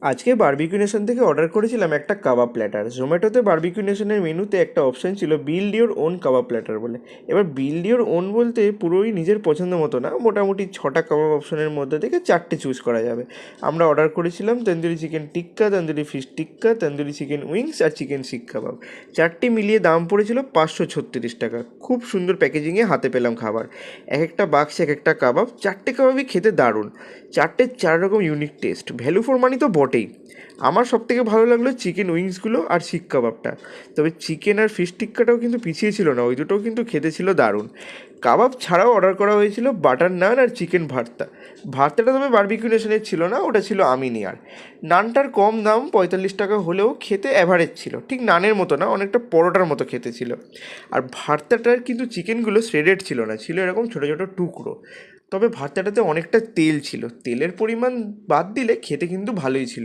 আজকে barbecue nation থেকে order করেছিলাম একটা কাবাব প্ল্যাটার। জোম্যাটোতে বারবিকিউ নেশনের মেনুতে একটা অপশান ছিল build your own kebab platter বলে। এবার বিল্ড ইওর ওন বলতে পুরোই নিজের পছন্দ মতো না, মোটামুটি 6টা কাবাব অপশনের মধ্যে থেকে 4টে চুজ করা যাবে। আমরা অর্ডার করেছিলাম তন্দুরি চিকেন টিক্কা, তন্দুরি ফিশ টিক্কা, তন্দুরি চিকেন উইংস আর চিকেন শিক কাবাব। 4টে মিলিয়ে দাম পড়েছিল 536 টাকা। খুব সুন্দর প্যাকেজিংয়ে হাতে পেলাম খাবার। এক একটা বাক্সে এক একটা কাবাব, 4টে কাবাবই খেতে দারুণ। 4 রকম unique taste, value for money তো বটেই। আমার সবথেকে ভালো লাগলো চিকেন উইংসগুলো আর শিক কাবাবটা। তবে চিকেন আর ফিশ টিক্কাটাও কিন্তু পিছিয়ে ছিল না, ওই দুটোও কিন্তু খেতে ছিল দারুণ। কাবাব ছাড়াও অর্ডার করা হয়েছিল বাটার নান আর চিকেন ভর্তা। ভর্তাটা তবে বারবিকিউ নেশনের ছিল না, ওটা ছিল আমিনিয়ার। নানটার কম দাম 45 টাকা হলেও খেতে অ্যাভারেজ ছিল, ঠিক নানের মতো না, অনেকটা পরোটার মতো খেতে ছিল। আর ভর্তাটার কিন্তু চিকেনগুলো শ্রেডেড ছিল না, ছিল এরকম ছোটো ছোটো টুকরো। তবে ভর্তাটাতে অনেকটা তেল ছিল, তেলের পরিমাণ বাদ দিলে খেতে কিন্তু ভালোই ছিল।